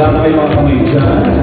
Wala na kayo mga kamay dyan.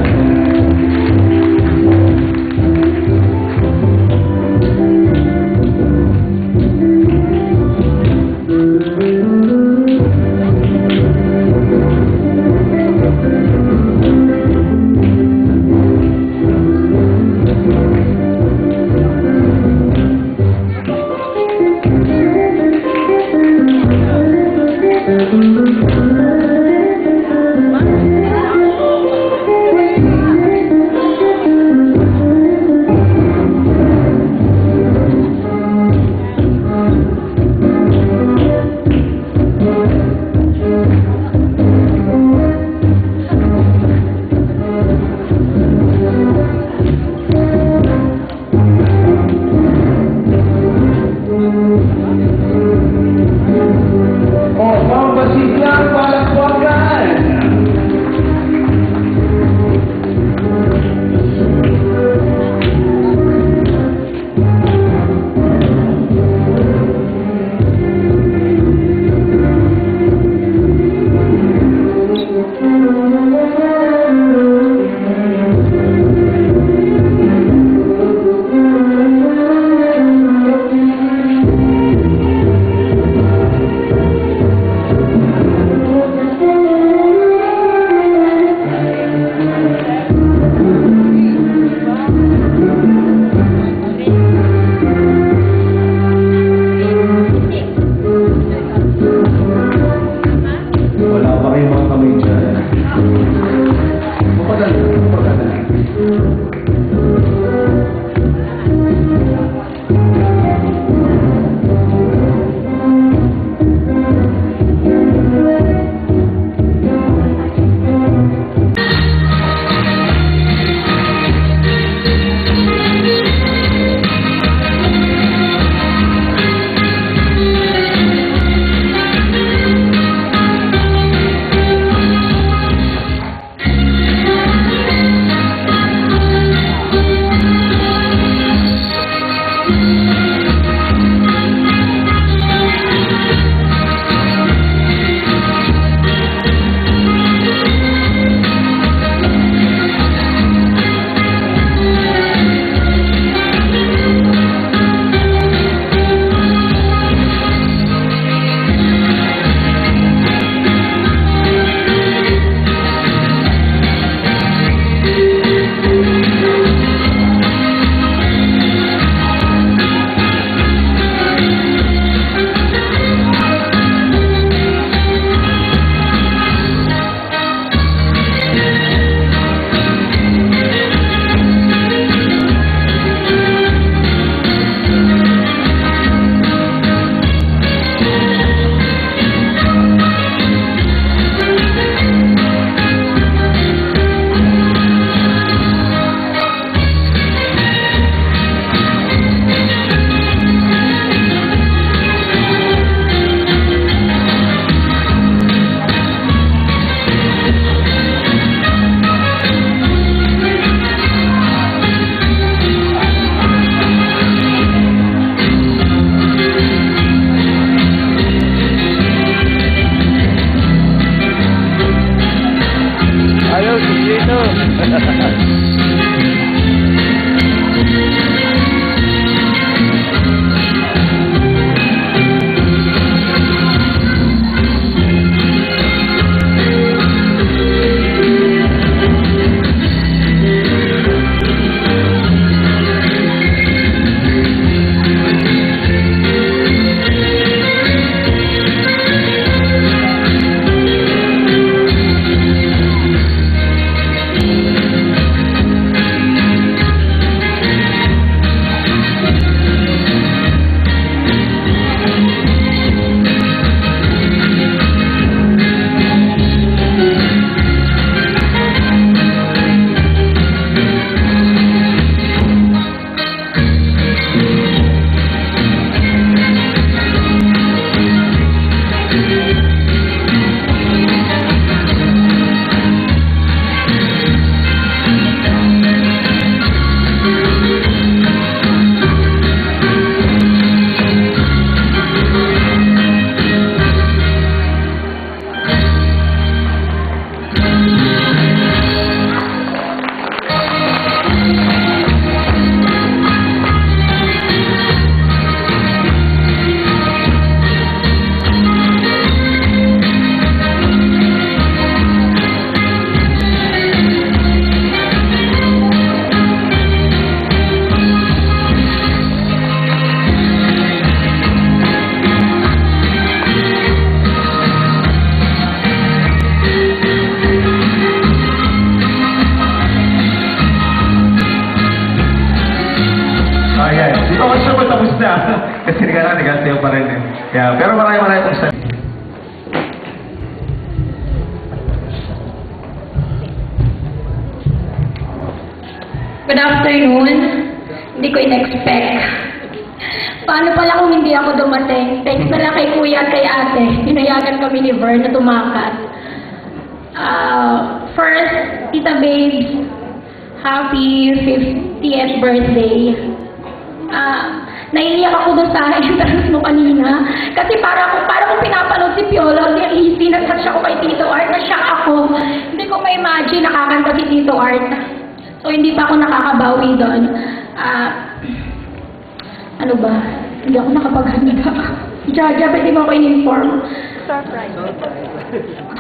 Good afternoon. Hindi ko in-expect. Paano pala kung hindi ako dumating? Thanks na lang kay kuya at kay ate. Hinayagan kami ni Vern na tumakas. First, Tita Babes, happy 50th birthday. Naiiyak ako doon sa entrance mo kanina. Kasi para kung pinapanood si Piolo, easy na siya ko kay Tito Art, na siya ako. Hindi ko ma-imagine nakakanta si Tito Art. So, hindi pa ako nakakabawi doon. Ano ba? Hindi ako nakapaghanda. Jaja, pwede mo ako in-inform? Surprise.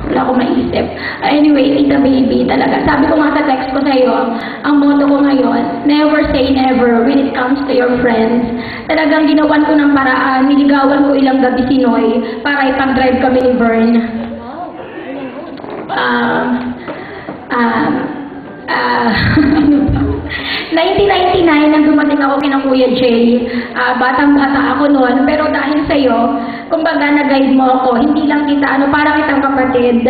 Wala akong maisip. Anyway, Tita Baby, talaga. Sabi ko nga sa text ko sa'yo, ang motto ko ngayon, never say never when it comes to your friends. Talagang ginawan ko ng paraan, niligawan ko ilang gabi si Noy para ipag-drive kami ni Vern. 1999 nang dumating ako kina Kuya Jay. Batang-bata ako noon, pero dahil sa'yo, kumbaga na-guide mo ako, hindi lang kita, parang kitang kapatid,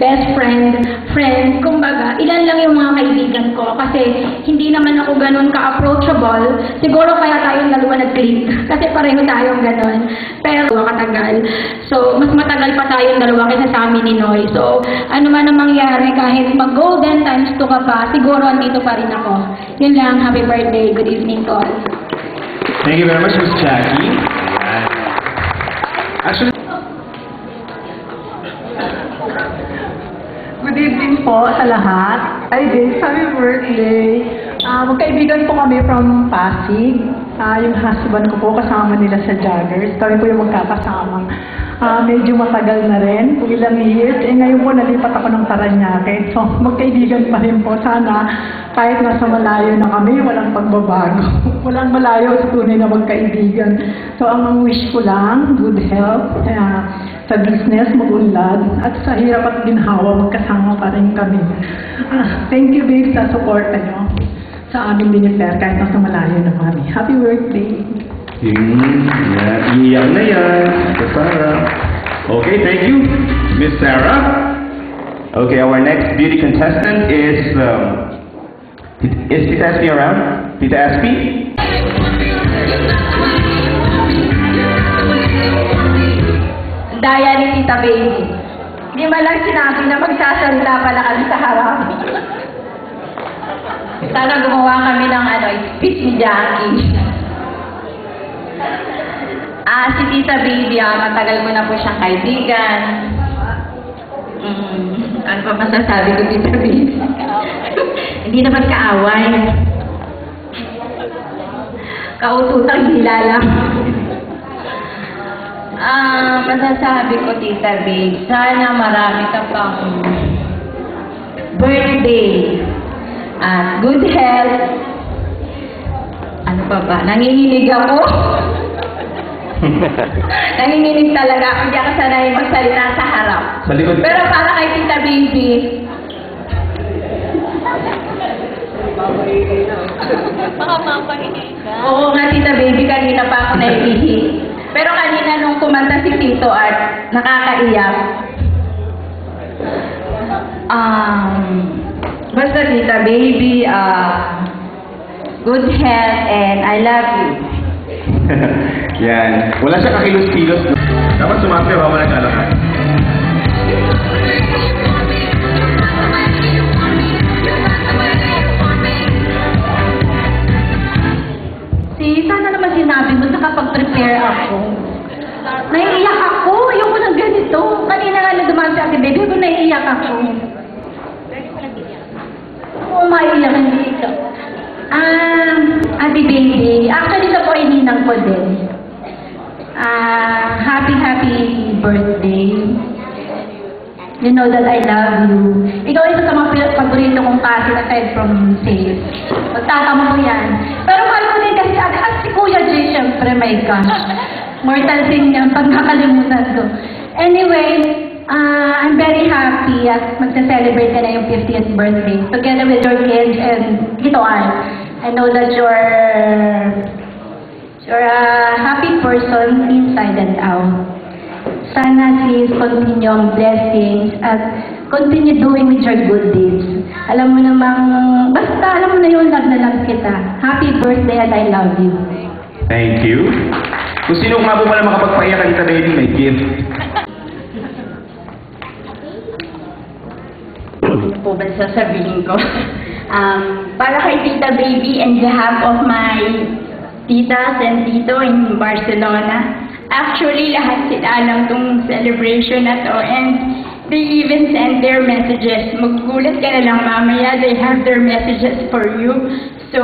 best friend, kumbaga, ilan lang yung mga kaibigan ko, kasi hindi naman ako ganun ka-approachable. Siguro kaya tayong dalawa nag-click, kasi pareho tayong ganun, pero katagal. So, mas matagal pa tayong dalawa kaysa sa amin ni Noy. So, ano man ang mangyari, kahit mag-golden times 2 ka pa, siguro andito pa rin ako. Yun lang, happy birthday, good evening to all. Thank you very much, Ms. Jackie. Actually, good evening po sa lahat. Ay, Dave, happy birthday. Magkaibigan po kami from Pasig. Yung husband ko po kasama nila sa Joggers. Kami po yung magkakasama. Medyo matagal na rin, ilang years. Ngayon po nalipat ako ng Paranaque. So, magkaibigan pa rin po. Sana kahit nasa malayo na kami, walang pagbabago. Walang malayo sa tunay na magkaibigan. So, ang wish ko lang, good health, sa business, mag-unlad, at sa hirap at ginhawa, magkasama pa rin kami. Thank you, babe, sa support nyo sa aming Binifer, kahit nasa malayo na kami. Happy birthday! iyak na yan, Miss Sarah. Okay, thank you, Miss Sarah. Okay, our next beauty contestant is Tita Espi around? Tita Espi? Daya ni Tita Baby. Hindi man lang sinabi na magsasalita pala kami sa harap. Sana gumawa kami ng speech ni Jackie. Si Tita Baby, matagal ko na po siyang kaibigan. Ano pa masasabi ko, Tita Baby? Hindi naman kaaway. Kaututang hila lang. Masasabi ko, Tita Babe, sana marami ka pang birthday at good health. Ano pa ba? Nanginginig ako. Nanginginig talaga ako. Hindi ako sanay magsalita sa harap. Sa likod. Pero para kay Tita Baby, baka mapahingi ka. Oo nga, Tita Baby, kanina pa ako naiihi. Pero kanina nung kumanta si Tito Art, nakakaiyak. Basta Tita Baby, good health and I love you. Yan. Wala siya kakilos-kilos. Dapat sumasayaw, wala nag-alakan. Sana naman sinabi mo, nakapag-prepare ako. Naiiyak ako. Ayoko ng ganito. Kanina nga na dumaan sa Ate Baby, naiiyak ako. Oo, maiiyak dito. Ate Baby, actually ito po ay ninang ko din. Happy birthday. You know that I love you. Ikaw isa sa mga paborito kong kasi aside from sales. Magtatama mo yan. Pero mahal ko din kasi at si Kuya Jay, syempre, my gosh. Mortal sin yan pag nakalimutan ko. Anyway, I'm very happy at magsa-celebrate ka na yung 50th birthday together with your kids and Tito Art. I know that you're a happy person inside and out. Sana please continue ang blessings at continue doing with your good deeds. Alam mo namang, basta alam mo na yun, love na love kita. Happy birthday and I love you. Thank you. Kung sino nga po pala makapagpaiyak ka Tita Baby, may gift. Ano po ba sasabihin ko? Para kay Tita Baby and behalf of my titas and tito in Barcelona, actually lahat sila alam tong celebration na to and they even send their messages. Maggulat ka na lang mamaya, they have their messages for you. So,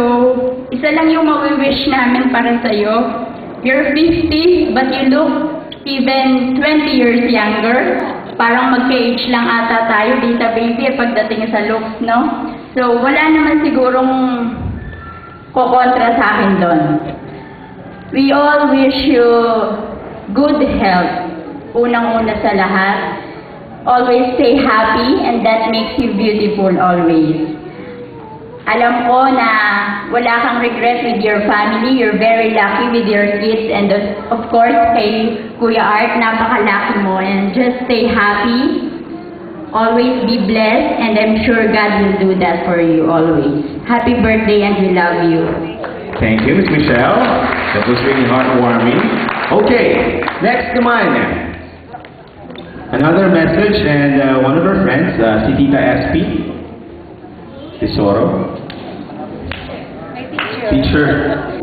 isa lang yung mawi-wish namin para sa'yo. You're 50, but you look even 20 years younger. Parang magka-age lang ata tayo, Tita Baby, pagdating sa looks, no? So, wala naman sigurong kukontra sa akin doon. We all wish you good health. Unang-una sa lahat. Always stay happy and that makes you beautiful always. Alam ko na wala kang regret with your family. You're very lucky with your kids and of course kay Kuya Art, napaka-lucky mo and just stay happy. Always be blessed and I'm sure God will do that for you always. Happy birthday and we love you. Thank you, Miss Michelle. That was really heartwarming. Okay, next naman. Another message and one of her friends, si Tita SP. Tesoro. Teacher.